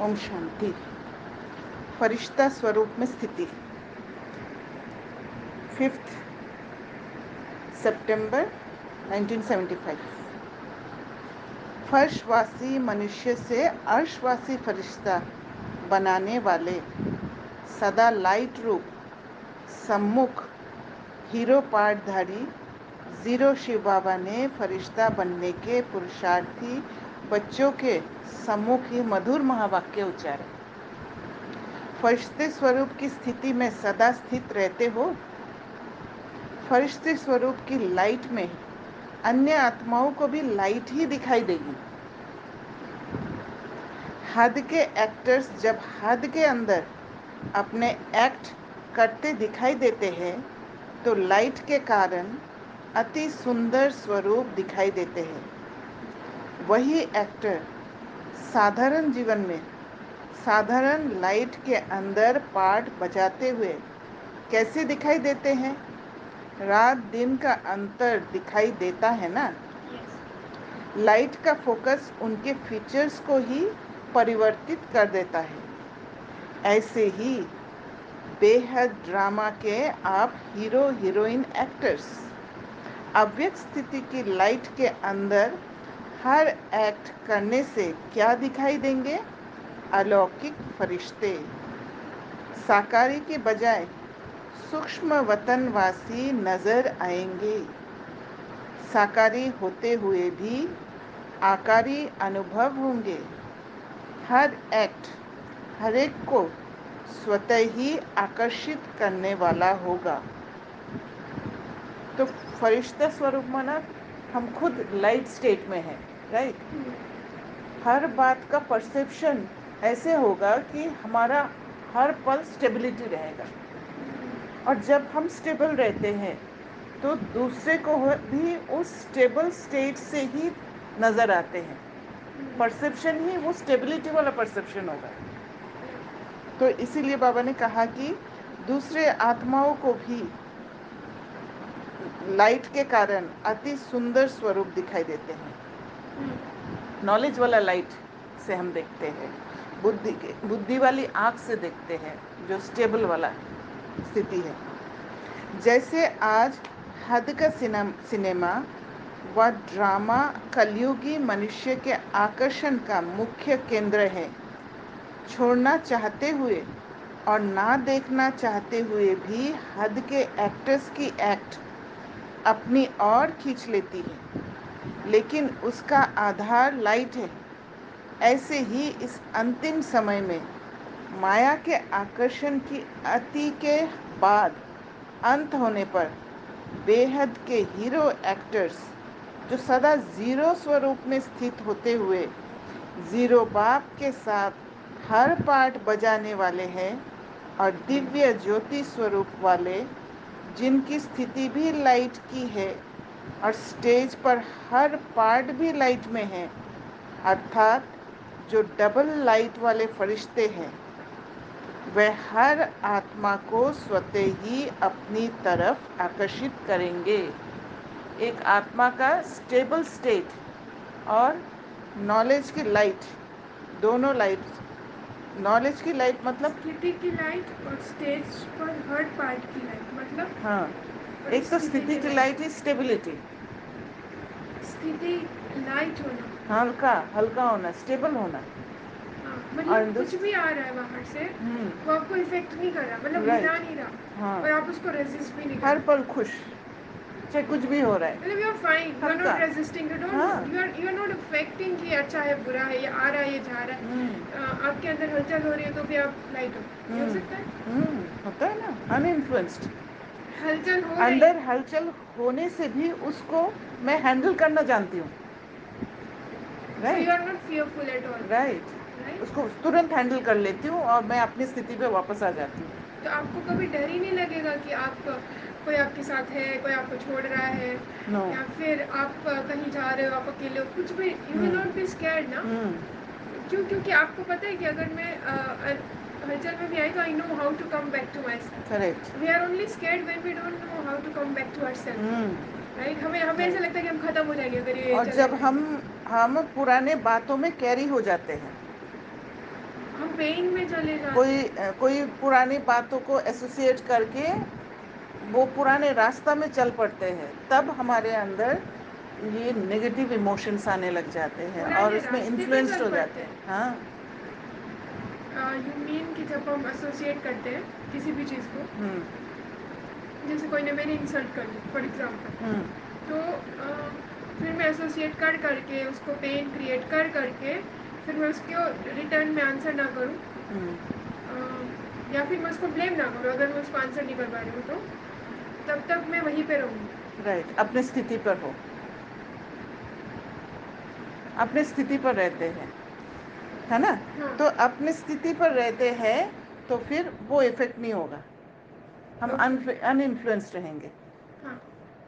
ओम शांति। फरिश्ता स्वरूप में स्थिति 5 सितंबर 1975। फर्शवासी मनुष्य से अर्शवासी फरिश्ता बनाने वाले सदा लाइट रूप सम्मुख हीरो पाठधारी जीरो शिव बाबा ने फरिश्ता बनने के पुरुषार्थी बच्चों के सम्मुख ही मधुर महावाक्य उच्चारे। फरिश्ते स्वरूप की स्थिति में सदा स्थित रहते हो। फरिश्ते स्वरूप की लाइट में अन्य आत्माओं को भी लाइट ही दिखाई देगी। हद के एक्टर्स जब हद के अंदर अपने एक्ट करते दिखाई देते हैं तो लाइट के कारण अति सुंदर स्वरूप दिखाई देते हैं। वही एक्टर साधारण जीवन में साधारण लाइट के अंदर पार्ट बजाते हुए कैसे दिखाई देते हैं? रात दिन का अंतर दिखाई देता है ना। लाइट का फोकस उनके फीचर्स को ही परिवर्तित कर देता है। ऐसे ही बेहद ड्रामा के आप हीरो हीरोइन एक्टर्स अव्यक्त स्थिति की लाइट के अंदर हर एक्ट करने से क्या दिखाई देंगे? अलौकिक फरिश्ते। साकारी के बजाय सूक्ष्म वतनवासी नजर आएंगे। साकारी होते हुए भी आकारी अनुभव होंगे। हर एक्ट हर एक को स्वतः ही आकर्षित करने वाला होगा। तो फरिश्ता स्वरूप माना हम खुद लाइट स्टेट में हैं, राइट। हर बात का परसेप्शन ऐसे होगा कि हमारा हर पल स्टेबिलिटी रहेगा। और जब हम स्टेबल रहते हैं तो दूसरे को भी उस स्टेबल स्टेट से ही नजर आते हैं। परसेप्शन ही वो स्टेबिलिटी वाला परसेप्शन होगा। तो इसीलिए बाबा ने कहा कि दूसरे आत्माओं को भी लाइट के कारण अति सुंदर स्वरूप दिखाई देते हैं। नॉलेज वाला लाइट से हम देखते हैं, बुद्धि वाली आंख से देखते हैं, जो स्टेबल वाला स्थिति है। जैसे आज हद का सिनेमा व ड्रामा कलयुगी मनुष्य के आकर्षण का मुख्य केंद्र है। छोड़ना चाहते हुए और ना देखना चाहते हुए भी हद के एक्टर्स की एक्ट अपनी ओर खींच लेती है, लेकिन उसका आधार लाइट है। ऐसे ही इस अंतिम समय में माया के आकर्षण की अति के बाद अंत होने पर बेहद के हीरो एक्टर्स जो सदा जीरो स्वरूप में स्थित होते हुए जीरो बाप के साथ हर पार्ट बजाने वाले हैं और दिव्य ज्योति स्वरूप वाले जिनकी स्थिति भी लाइट की है और स्टेज पर हर पार्ट भी लाइट में है, अर्थात जो डबल लाइट वाले फरिश्ते हैं, वह हर आत्मा को स्वतः ही अपनी तरफ आकर्षित करेंगे। एक आत्मा का स्टेबल स्टेट और नॉलेज की लाइट, दोनों लाइट। नॉलेज की लाइट मतलब स्थिति की लाइट और स्टेज पर हर पार्ट की लाइट मतलब हाँ, एक तो स्थिति की लाइट है स्टेबिलिटी, स्थिति लाइट होना, हल्का होना, स्टेबल होना। मतलब कुछ भी आ रहा है बाहर से वो आपको इफेक्ट नहीं कर रहा, मतलब गिरा नहीं रहा। हाँ, और आप उसको रेजिस्ट भी नहीं कर हर रहे। पल खुश, चाहे कुछ भी हो रहा है, मतलब you are fine, you are हल्का। Not resisting, you are not affecting कि अच्छा है बुरा है, ये आ रहा है ये जा रहा है। आपके अंदर हलचल हो रही है तो भी आप लाइट हो, ये हो सकता है। होता है ना, अनइन्फ्लुएंस्ड। हलचल हो रही अंदर हलचल होने से भी उसको मैं हैंडल करना जानती हूँ, so you right are not fearful at all, right. right? उसको तुरंत हैंडल कर लेती हूँ और मैं अपनी स्थिति पे वापस आ जाती हूँ। तो आपको कभी डर ही नहीं लगेगा कि आप कोई आपके साथ है, कोई आपको छोड़ रहा है, No. या फिर आप कहीं जा रहे हो, आप अकेले हो, कुछ भी you will not be scared ना। क्यों? क्योंकि आपको पता है कि अगर मैं हलचल में भी आई तो I know how to come back to myself. Correct. We are only scared when we don't know how to come back to our self, right. हमें ऐसा लगता है कि हम खत्म हो जाएंगे अगर ये और चले जब गए। हम पुराने बातों में कैरी हो जाते हैं, हम पेन में चले जाते हैं। कोई पुरानी बातों को एसोसिएट करके वो पुराने रास्ता में चल पड़ते हैं, तब हमारे अंदर ये नेगेटिव इमोशंस आने लग जाते हैं और पुराने उसमें रास्ते पे इन्फ्लुएंस्ड चल हो पड़ते जाते हैं। हैं। हाँ। यू मीन कि जब हम एसोसिएट करते हैं किसी भी चीज़ को, जैसे कोई ने मेरी इंसल्ट कर ली फॉर एग्जांपल, तो फिर मैं एसोसिएट कर करके उसको पेन क्रिएट कर करके फिर मैं उसको रिटर्न में आंसर ना करूं, या फिर मैं उसको ब्लेम ना करूं अगर मैं उसको आंसर नहीं कर पा रही हूँ, तो तब तक मैं वहीं पे रहूँगी। राइट, अपनी स्थिति पर हो, अपनी स्थिति पर रहते हैं, है ना। हाँ। तो अपनी स्थिति पर रहते हैं तो फिर वो इफेक्ट नहीं होगा, हम ओके। अनइन्फ्लुएंस्ड रहेंगे। हाँ।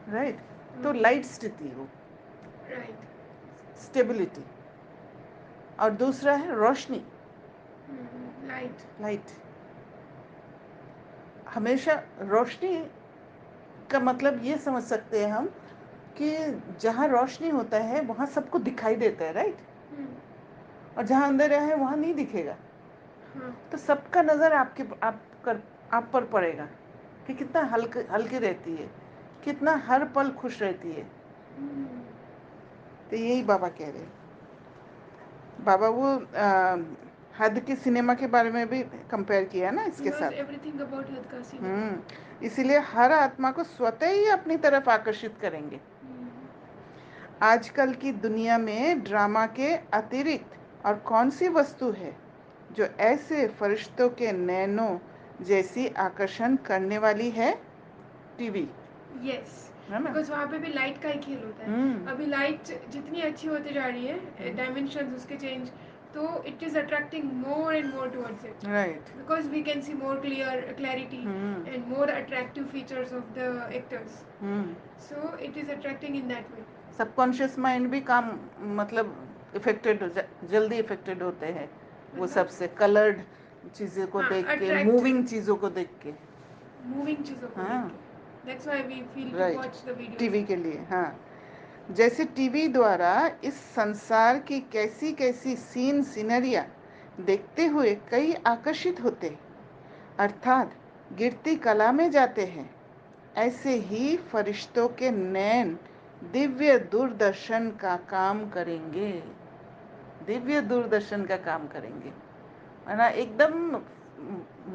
राइट। तो लाइट स्थिति हो, राइट। स्टेबिलिटी। और दूसरा है रोशनी, लाइट। लाइट। हमेशा रोशनी का मतलब ये समझ सकते हैं हम कि जहाँ रोशनी होता है वहाँ सबको दिखाई देता है, राइट। और जहाँ अंधेरा है वहाँ नहीं दिखेगा। हाँ। तो सबका नज़र आप पर पड़ेगा कि कितना हल्की रहती है, कितना हर पल खुश रहती है। तो यही बाबा कह रहे हैं। बाबा वो हद के सिनेमा के बारे में भी कंपेयर किया ना इसके He knows साथ। everything about Had का cinema. इसीलिए हर आत्मा को स्वतः ही अपनी तरफ आकर्षित करेंगे। आजकल की दुनिया में ड्रामा के अतिरिक्त और कौन सी वस्तु है जो ऐसे फरिश्तों के नैनों जैसी आकर्षण करने वाली है? टीवी। Yes. है ना। बिकॉज वहाँ पे भी लाइट का ही खेल होता है। अभी लाइट जितनी अच्छी होती जा रही है, डायमेंशंस उसके चेंज, तो it is attracting more and more towards it, right. Because we can see more clarity and more attractive features of the actors, so it is attracting in that way. Subconscious mind भी काम मतलब जल्दी affected होते हैं वो मतलब सबसे, coloured चीज़ों को हाँ, देख के, अट्रैक्ट मूविंग चीज़ों को देख के। मूविंग चीज़ों को देख के, that's why we feel to right. Watch the videos. TV के लिए, हाँ। जैसे टीवी द्वारा इस संसार की कैसी कैसी सीन सीनरियाँ देखते हुए कई आकर्षित होते हैं, अर्थात गिरती कला में जाते हैं। ऐसे ही फरिश्तों के नैन दिव्य दूरदर्शन का काम करेंगे, दिव्य दूरदर्शन का काम करेंगे, है ना। एकदम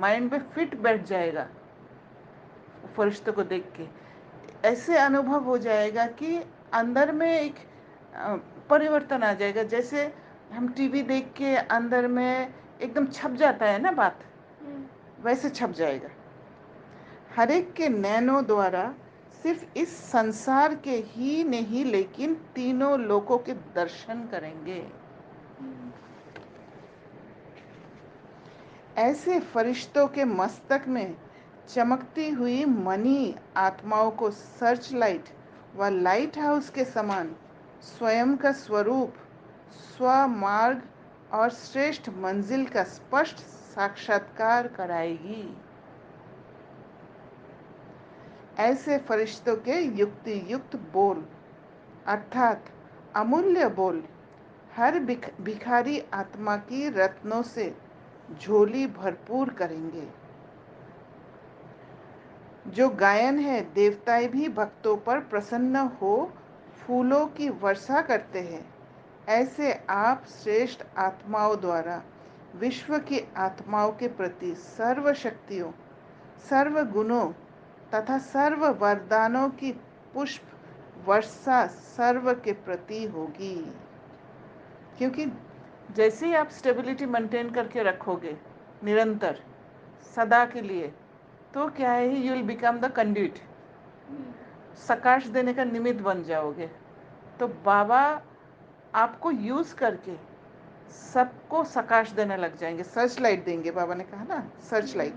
माइंड पे फिट बैठ जाएगा फरिश्तों को देख के। ऐसे अनुभव हो जाएगा कि अंदर में एक परिवर्तन आ जाएगा। जैसे हम टीवी देख के अंदर में एकदम छप जाता है ना बात, वैसे छप जाएगा। हर एक के नैनों द्वारा सिर्फ इस संसार के ही नहीं लेकिन तीनों लोकों के दर्शन करेंगे। ऐसे फरिश्तों के मस्तक में चमकती हुई मनी आत्माओं को सर्च लाइट व लाइट हाउस के समान स्वयं का स्वरूप, स्वमार्ग और श्रेष्ठ मंजिल का स्पष्ट साक्षात्कार कराएगी। ऐसे फरिश्तों के युक्ति युक्त बोल अर्थात अमूल्य बोल हर भिखारी आत्मा की रत्नों से झोली भरपूर करेंगे। जो गायन है, देवताएं भी भक्तों पर प्रसन्न हो फूलों की वर्षा करते हैं। ऐसे आप श्रेष्ठ आत्माओं द्वारा विश्व की आत्माओं के प्रति सर्व शक्तियों, सर्व गुणों तथा सर्व वरदानों की पुष्प वर्षा सर्व के प्रति होगी। क्योंकि जैसे ही आप स्टेबिलिटी मेंटेन करके रखोगे निरंतर सदा के लिए, तो क्या है, you will become the conduit, सकाश देने का निमित्त बन जाओगे। तो बाबा आपको यूज करके सबको सकाश देने लग जाएंगे, सर्च लाइट देंगे। बाबा ने कहा ना, सर्च लाइट।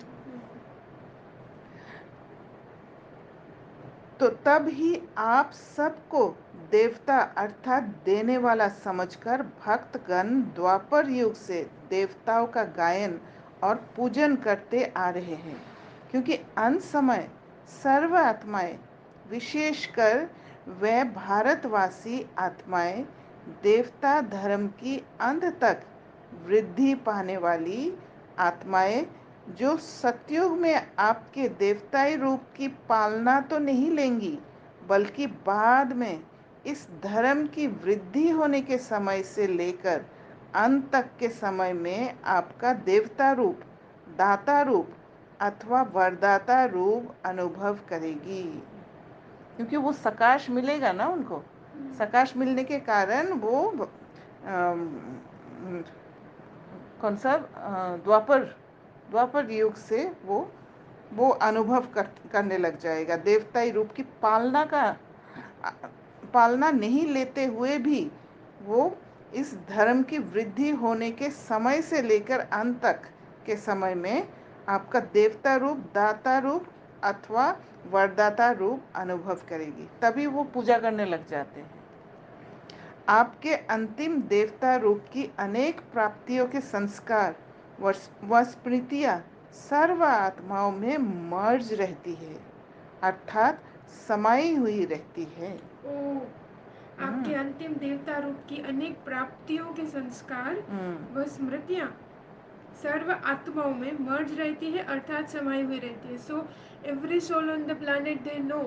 तो तब ही आप सबको देवता अर्थात देने वाला समझकर भक्तगण द्वापर युग से देवताओं का गायन और पूजन करते आ रहे हैं। क्योंकि अंत समय सर्व आत्माएं, विशेषकर वे भारतवासी आत्माएं देवता धर्म की अंत तक वृद्धि पाने वाली आत्माएं जो सतयुग में आपके देवताई रूप की पालना तो नहीं लेंगी, बल्कि बाद में इस धर्म की वृद्धि होने के समय से लेकर अंत तक के समय में आपका देवता रूप, दाता रूप अथवा वरदाता रूप अनुभव करेगी। क्योंकि वो सकाश मिलेगा ना उनको। सकाश मिलने के कारण वो कौन सा द्वापर युग से वो अनुभव करने लग जाएगा। देवताई रूप की पालना नहीं लेते हुए भी वो इस धर्म की वृद्धि होने के समय से लेकर अंत तक के समय में आपका देवता रूप, दाता रूप अथवा वरदाता रूप अनुभव करेगी। तभी वो पूजा करने लग जाते हैं। आपके अंतिम देवता रूप की अनेक प्राप्तियों के संस्कार व स्मृतियाँ सर्व आत्माओं में मर्ज रहती है, अर्थात समाई हुई रहती है। आपके अंतिम देवता रूप की अनेक प्राप्तियों के संस्कार व स्मृतियाँ सर्व आत्माओं में मर्ज रहती है, अर्थात समाई हुई रहती है। So every soul on the planet they know,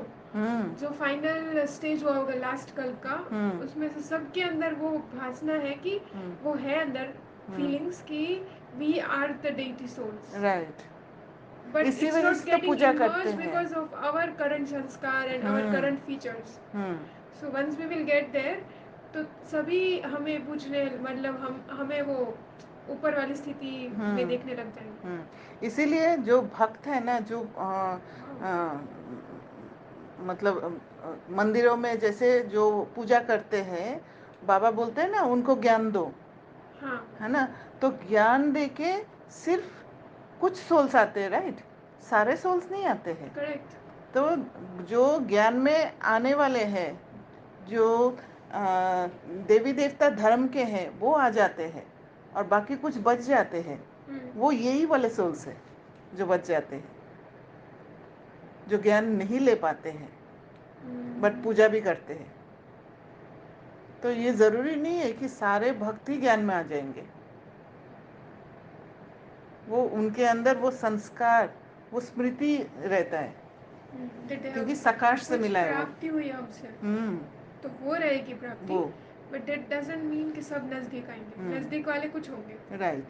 जो फाइनल स्टेज हुआ होगा लास्ट कल्प का, उसमें से सबके अंदर वो भासना है कि वो है अंदर फीलिंग्स कि we are the deity souls, right. but इसी it's वजह not से तो getting पूजा करते immersed हैं। because of our current sanskar and our current features. So once we will get there, तो सभी हमें पूछने, मतलब हमें वो ऊपर वाली स्थिति में देखने लग जाएंगे। इसीलिए जो भक्त है ना, जो मतलब मंदिरों में जैसे जो पूजा करते हैं, बाबा बोलते हैं ना उनको ज्ञान दो। हाँ। है ना, तो ज्ञान देके सिर्फ कुछ सोल्स आते हैं, राइट, सारे सोल्स नहीं आते हैं। करेक्ट। तो जो ज्ञान में आने वाले हैं, जो देवी देवता धर्म के हैं, वो आ जाते हैं और बाकी कुछ बच जाते हैं। वो यही वाले सोल्स हैं जो बच जाते हैं, जो ज्ञान नहीं ले पाते हैं बट पूजा भी करते हैं। तो ये जरूरी नहीं है कि सारे भक्ति ज्ञान में आ जाएंगे। वो उनके अंदर वो संस्कार, वो स्मृति रहता है, क्योंकि सकाश से मिला है वो। प्राप्ति हुई हमसे, तो वो रहेगी प्राप्ति, बट दैट डजंट मीन कि सब नजदीक आएंगे। नजदीक वाले कुछ होंगे, राइट।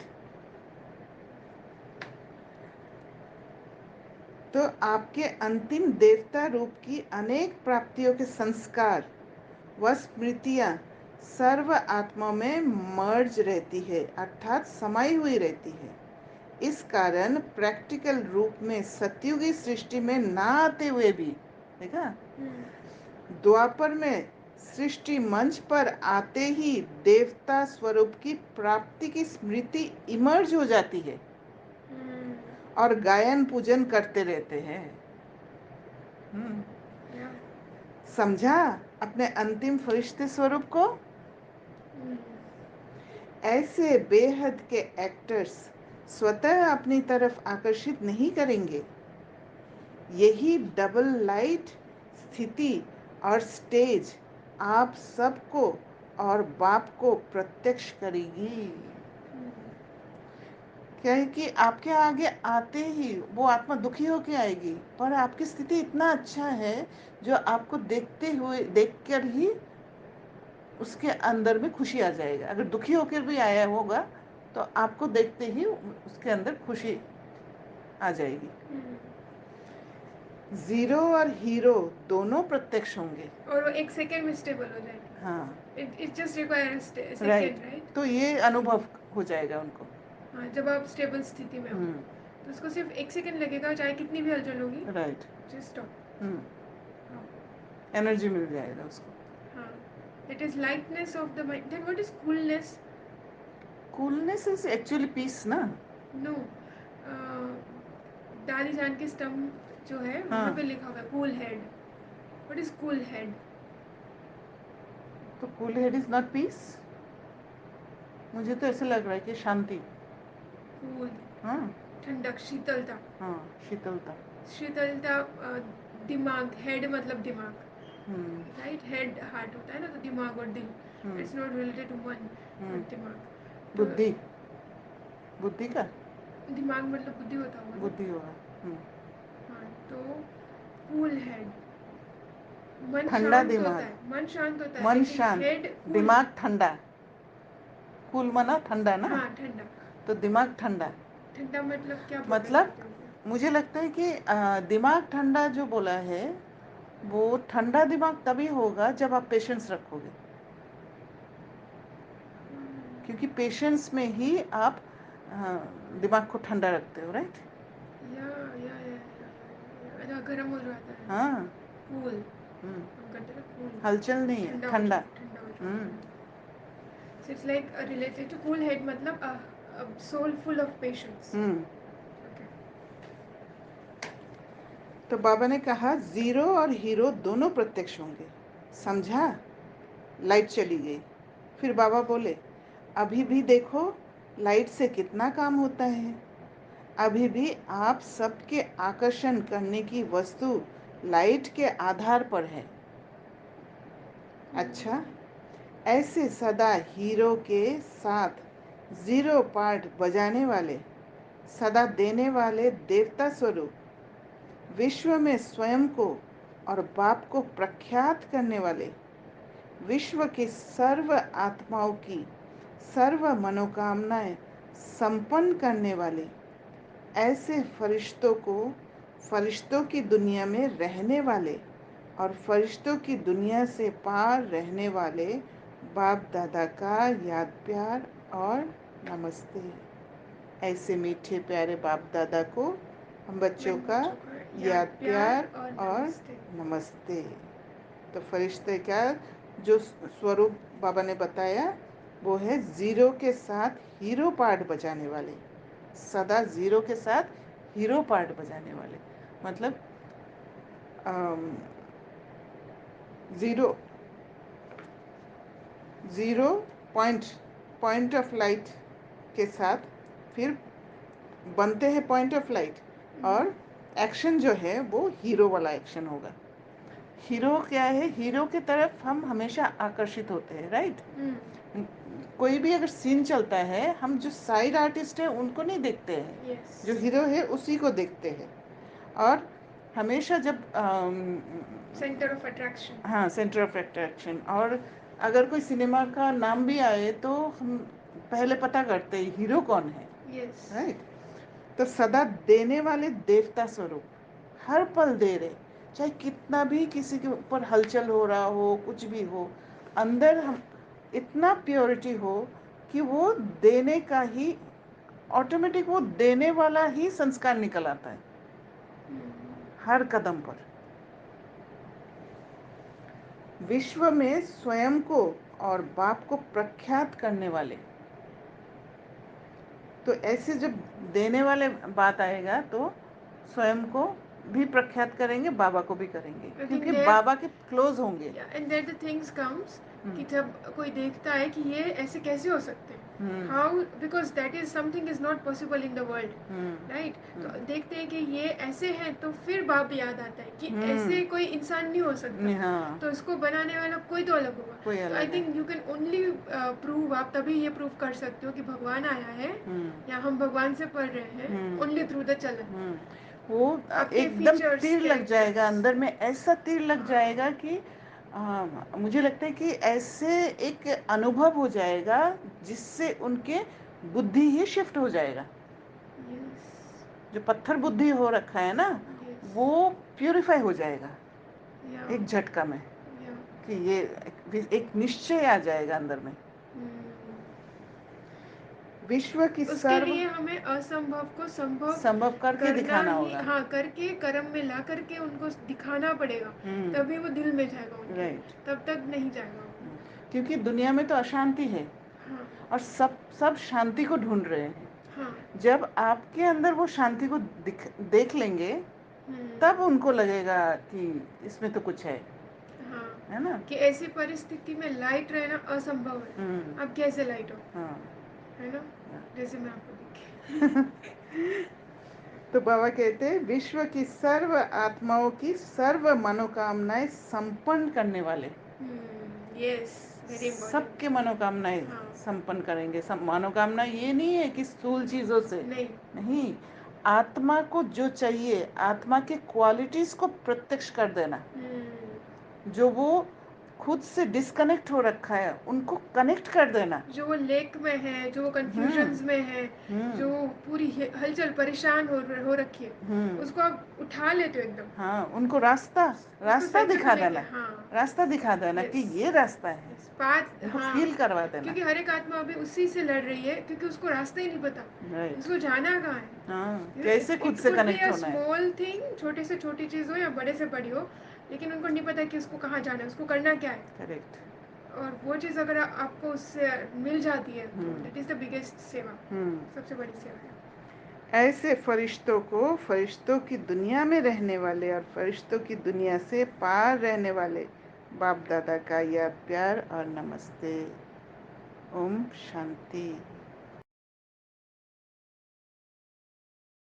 तो आपके अंतिम देवता रूप की अनेक प्राप्तियों के संस्कार व स्मृतियाँ सर्व आत्मा में मर्ज रहती है, अर्थात समाई हुई रहती है। इस कारण प्रैक्टिकल रूप में सतयुगी सृष्टि में ना आते हुए भी, देखा, द्वापर में सृष्टि मंच पर आते ही देवता स्वरूप की प्राप्ति की स्मृति इमर्ज हो जाती है और गायन पूजन करते रहते हैं। समझा अपने अंतिम फरिश्ते स्वरूप को? ऐसे बेहद के एक्टर्स स्वतः अपनी तरफ आकर्षित नहीं करेंगे। यही डबल लाइट स्थिति और स्टेज आप सबको और बाप को प्रत्यक्ष करेगी। क्या है कि आपके आगे आते ही वो आत्मा दुखी होके आएगी, पर आपकी स्थिति इतना अच्छा है जो आपको देखकर ही उसके अंदर में खुशी आ जाएगा। अगर दुखी होकर भी आया होगा तो आपको देखते ही उसके अंदर खुशी आ जाएगी। जीरो और हीरो दोनों प्रत्यक्ष होंगे और वो एक सेकंड में स्टेबल हो जाएगी। हाँ, it just require second, right. तो ये अनुभव हो जाएगा उनको। हाँ, जब आप स्टेबल स्थिति में हो तो उसको सिर्फ एक सेकंड लगेगा, चाहे कितनी भी हलचल होगी, राइट, जस्ट स्टॉप। एनर्जी मिल जाएगा उसको। हाँ, it is lightness of the mind. Then what is coolness? Coolness is actually peace ना। नो, दादी जान के स्तंभ जो है वहाँ पे लिखा हुआ है cool head. What is cool head? तो cool head is not peace. मुझे तो ऐसे लग रहा है कि शांति, कूल, हाँ, ठंडक, शीतलता। हाँ, शीतलता। शीतलता, दिमाग, हेड मतलब दिमाग, राइट। हेड हार्ट होता है ना, तो दिमाग और दिल, इट्स नॉट रिलेटेड टू मन, बट दिमाग। बुद्धि। बुद्धि का दिमाग मतलब बुद्धि होता होगा ना? बुद्धि होगा। हाँ, तो कूल हेड, मन ठंडा शांत होता दिमाग, है, मन शांत होता है मन लेकिन शांत, हेड कूल। दिमाग ठंडा। कूल मना ठंडा ना, हाँ, ठंडा। तो दिमाग ठंडा। ठंडा मतलब क्या बोलना मतलब चाहते हो? मुझे लगता है कि दिमाग ठंडा जो बोला है, वो ठंडा दिमाग तभी होगा जब आप पेशेंस रखोगे, क्योंकि पेशेंस में ही आप दिमाग को ठंडा रखते हो, राइट? या गर्म हो जाता है। हाँ। कूल, हम्म, हम करते हैं कूल, हलचल नहीं है, ठंडा हो ठंडा। जाओ, ठंडा हो जाओ। So it's like related to cool head मतलब a soul full of patience. Okay. तो बाबा ने कहा जीरो और हीरो दोनों प्रत्यक्ष होंगे, समझा? लाइट चली गई। फिर बाबा बोले, अभी भी देखो लाइट से कितना काम होता है। अभी भी आप सबके आकर्षण करने की वस्तु लाइट के आधार पर है। अच्छा, ऐसे सदा हीरो के साथ जीरो पार्ट बजाने वाले, सदा देने वाले देवता स्वरूप, विश्व में स्वयं को और बाप को प्रख्यात करने वाले, विश्व के सर्व आत्माओं की सर्व मनोकामनाएं संपन्न करने वाले, ऐसे फरिश्तों को फरिश्तों की दुनिया में रहने वाले और फरिश्तों की दुनिया से पार रहने वाले बाप दादा का याद प्यार और नमस्ते। ऐसे मीठे प्यारे बाप दादा को हम बच्चों का याद प्यार और नमस्ते। तो फरिश्ते क्या, जो स्वरूप बाबा ने बताया वो है जीरो के साथ हीरो पार्ट बजाने वाले, सदा जीरो के साथ हीरो पार्ट बजाने वाले। मतलब zero zero point point of light के साथ फिर बनते हैं पॉइंट ऑफ लाइट, और एक्शन जो है वो हीरो वाला एक्शन होगा। हीरो क्या है, हीरो की तरफ हम हमेशा आकर्षित होते हैं, राइट? कोई भी अगर सीन चलता है, हम जो साइड आर्टिस्ट है उनको नहीं देखते हैं, Yes. जो हीरो है उसी को देखते हैं। और हमेशा जब सेंटर ऑफ अट्रैक्शन, हाँ, सेंटर ऑफ अट्रैक्शन। और अगर कोई सिनेमा का नाम भी आए तो हम पहले पता करते हैं हीरो कौन है, यस, राइट? तो सदा देने वाले देवता स्वरूप, हर पल दे रहे, चाहे कितना भी किसी के ऊपर हलचल हो रहा हो, कुछ भी हो, अंदर हम इतना प्योरिटी हो कि वो देने का ही ऑटोमेटिक, वो देने वाला ही संस्कार निकल आता है हर कदम पर। विश्व में स्वयं को और बाप को प्रख्यात करने वाले, तो ऐसे जब देने वाले बात आएगा तो स्वयं को भी प्रख्यात करेंगे, बाबा को भी करेंगे, क्योंकि बाबा के क्लोज होंगे। And there the things comes कि जब कोई देखता है कि ये ऐसे कैसे हो सकते हैं, how, because that is something is not possible in the world, right? तो देखते हैं कि ये ऐसे हैं तो फिर बाप याद आता है कि ऐसे कोई इंसान नहीं हो सकता। हाँ, तो उसको बनाने वाला कोई तो अलग होगा। कोई तो अलग आई है। Think you can only prove, आप तभी ये प्रूव कर सकते हो कि भगवान आया है या हम भगवान से पढ़ रहे हैं, ओनली थ्रू द चलन। वो आपके एकदम features, तीर लग जाएगा characters। अंदर में, ऐसा तीर लग जाएगा कि मुझे लगता है कि ऐसे एक अनुभव हो जाएगा जिससे उनके बुद्धि ही शिफ्ट हो जाएगा। Yes. जो पत्थर बुद्धि हो रखा है ना, Yes. वो प्यूरिफाई हो जाएगा Yeah. एक झटका में, Yeah. कि ये एक निश्चय आ जाएगा अंदर में। विश्व की उसके लिए हमें असंभव को संभव संभव करके दिखाना ही, होगा। हाँ, करके कर्म में ला करके उनको दिखाना पड़ेगा, तभी वो दिल में जाएगा उनके, राइट। तब तक नहीं जाएगा वो। क्योंकि दुनिया में तो अशांति है, हाँ, और सब शांति को ढूंढ रहे हैं। हाँ, जब आपके अंदर वो शांति को देख लेंगे, तब उनको लगेगा कि इसमें तो कुछ है, हाँ, है ना? कि ऐसी परिस्थिति में लाइट रहना असंभव है। अब कैसे लाइट हो, हाँ। है ना? जैसे मैं आपको दिखी। तो बाबा कहते हैं, विश्व की सर्व आत्माओं की सर्व मनोकामनाएं संपन्न करने वाले। Yes, Very important. सबके मनोकामनाएं हाँ। संपन्न करेंगे। सब मनोकामना ये नहीं है कि स्थूल चीज़ों से नहीं। आत्मा को जो चाहिए, आत्मा के क्वालिटीज को प्रत्यक्ष कर देना। जो वो खुद से डिस्कनेक्ट हो रखा है उनको कनेक्ट कर देना। जो वो लेक में है, जो वो कंफ्यूजन्स में है, जो पूरी हलचल परेशान हो रखी है, उसको आप उठा लेते हो एकदम। हाँ, उनको रास्ता center दिखा में लेके, देना। हाँ। रास्ता दिखा देना कि ये रास्ता है, पाथ, उनको हाँ। फील करवा देना। क्योंकि हर एक आत्मा अभी उसी से लड़ रही है, क्योंकि उसको रास्ता ही नहीं पता। Right. उसको जाना कहाँ है? हाँ, कैसे खुद से कनेक्ट होना है। स्मॉल थिंग, छोटे से छोटी चीज़ हो या बड़े से बड़ी हो, लेकिन उनको नहीं पता कि उसको कहाँ जाना है, उसको करना क्या है। करेक्ट। और वो चीज़ अगर आपको उससे मिल जाती है तो दैट इज़ द बिगेस्ट सेवा, सबसे बड़ी सेवा है। ऐसे फरिश्तों को, फरिश्तों की दुनिया में रहने वाले और फरिश्तों की दुनिया से पार रहने वाले बाप दादा का याद, प्यार और नमस्ते। ओम शांति।